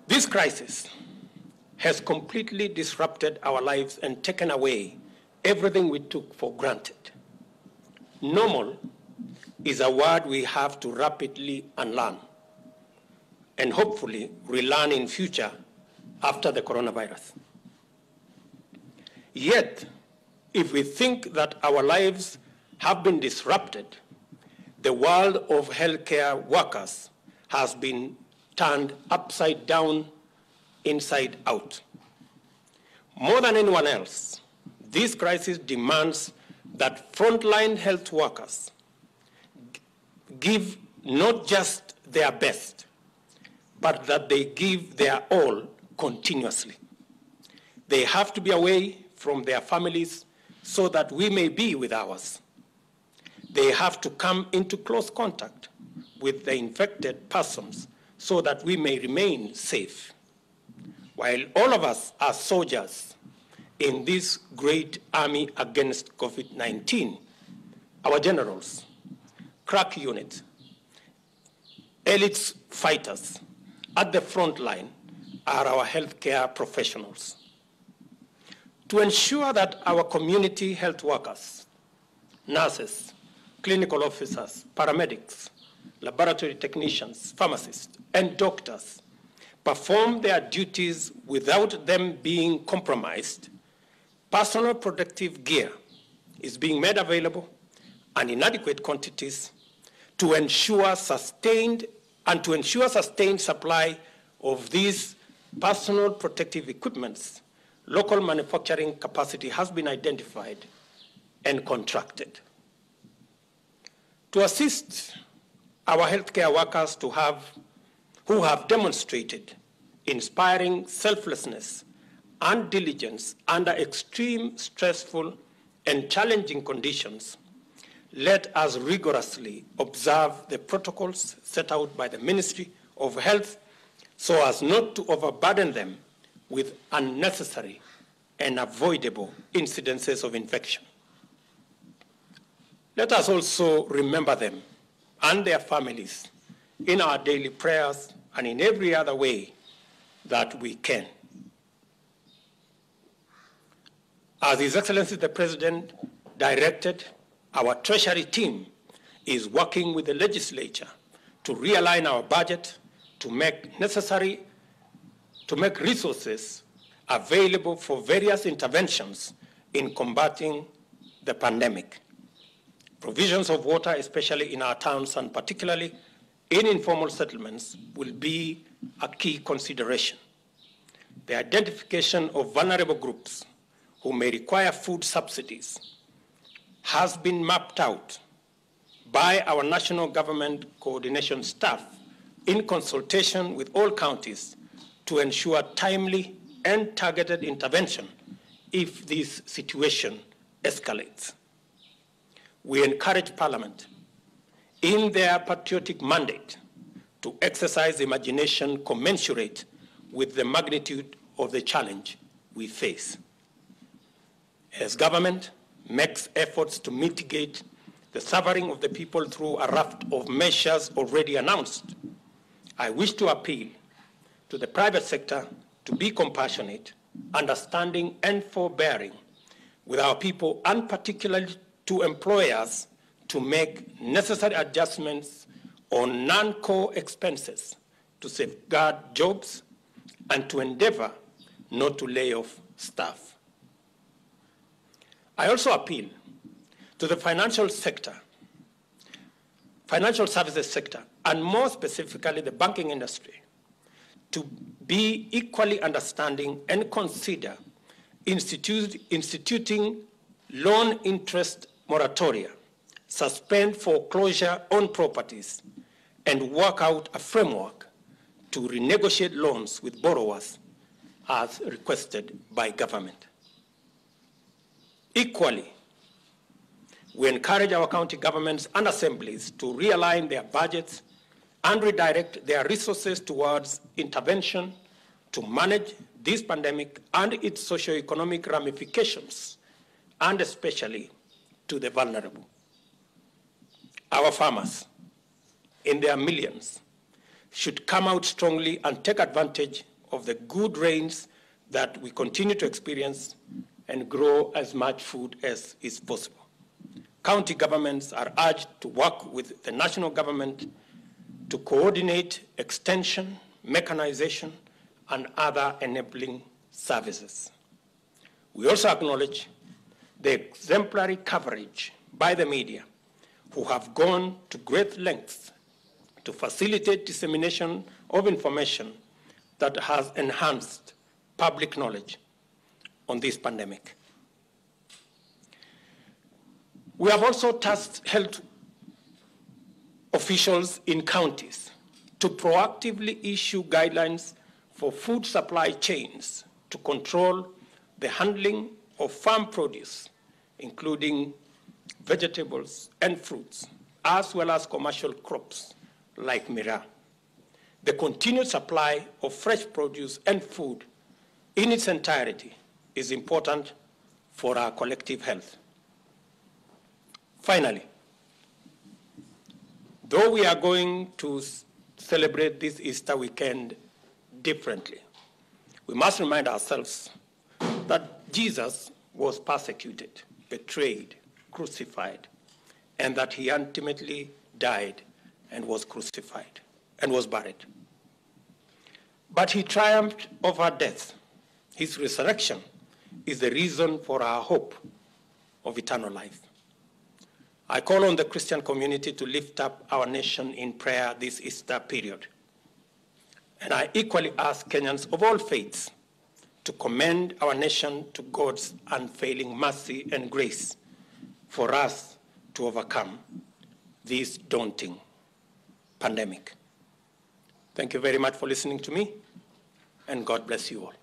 This crisis has completely disrupted our lives and taken away everything we took for granted. Normal is a word we have to rapidly unlearn and hopefully relearn in future after the coronavirus. Yet, if we think that our lives have been disrupted, the world of healthcare workers has been turned upside down, inside out. More than anyone else, this crisis demands that frontline health workers give not just their best, but that they give their all continuously. They have to be away from their families so that we may be with ours. They have to come into close contact with the infected persons so that we may remain safe. While all of us are soldiers in this great army against COVID-19, our generals, crack units, elite fighters at the front line are our healthcare professionals. To ensure that our community health workers, nurses, clinical officers, paramedics, laboratory technicians, pharmacists, and doctors perform their duties without them being compromised, personal protective gear is being made available and in adequate quantities to ensure sustained supply of these personal protective equipments. Local manufacturing capacity has been identified and contracted. To assist our healthcare workers who have demonstrated inspiring selflessness and diligence under extreme, stressful, and challenging conditions, let us rigorously observe the protocols set out by the Ministry of Health so as not to overburden them with unnecessary and avoidable incidences of infection. Let us also remember them and their families in our daily prayers and in every other way that we can. As His Excellency the President directed, our Treasury team is working with the legislature to realign our budget to make resources available for various interventions in combating the pandemic. Provisions of water, especially in our towns and particularly in informal settlements, will be a key consideration. The identification of vulnerable groups who may require food subsidies has been mapped out by our national government coordination staff in consultation with all counties to ensure timely and targeted intervention if this situation escalates. We encourage Parliament in their patriotic mandate to exercise imagination commensurate with the magnitude of the challenge we face. As government makes efforts to mitigate the suffering of the people through a raft of measures already announced, I wish to appeal to the private sector to be compassionate, understanding, and forbearing with our people, and particularly to employers to make necessary adjustments on non-core expenses to safeguard jobs and to endeavor not to lay off staff. I also appeal to the financial sector, financial services sector, and more specifically the banking industry, to be equally understanding and consider instituting loan interest moratoria, suspend foreclosure on properties, and work out a framework to renegotiate loans with borrowers as requested by government. Equally, we encourage our county governments and assemblies to realign their budgets and redirect their resources towards intervention to manage this pandemic and its socio-economic ramifications, and especially to the vulnerable. Our farmers, in their millions, should come out strongly and take advantage of the good rains that we continue to experience and grow as much food as is possible. County governments are urged to work with the national government to coordinate extension, mechanization, and other enabling services. We also acknowledge the exemplary coverage by the media, who have gone to great lengths to facilitate dissemination of information that has enhanced public knowledge on this pandemic. We have also tasked health officials in counties to proactively issue guidelines for food supply chains to control the handling of farm produce, including vegetables and fruits, as well as commercial crops like miraa. The continued supply of fresh produce and food in its entirety is important for our collective health. Finally, though we are going to celebrate this Easter weekend differently, we must remind ourselves that Jesus was persecuted, betrayed, crucified, and that he ultimately died and was crucified and was buried. But he triumphed over death. His resurrection is the reason for our hope of eternal life. I call on the Christian community to lift up our nation in prayer this Easter period. And I equally ask Kenyans of all faiths to commend our nation to God's unfailing mercy and grace for us to overcome this daunting pandemic. Thank you very much for listening to me, and God bless you all.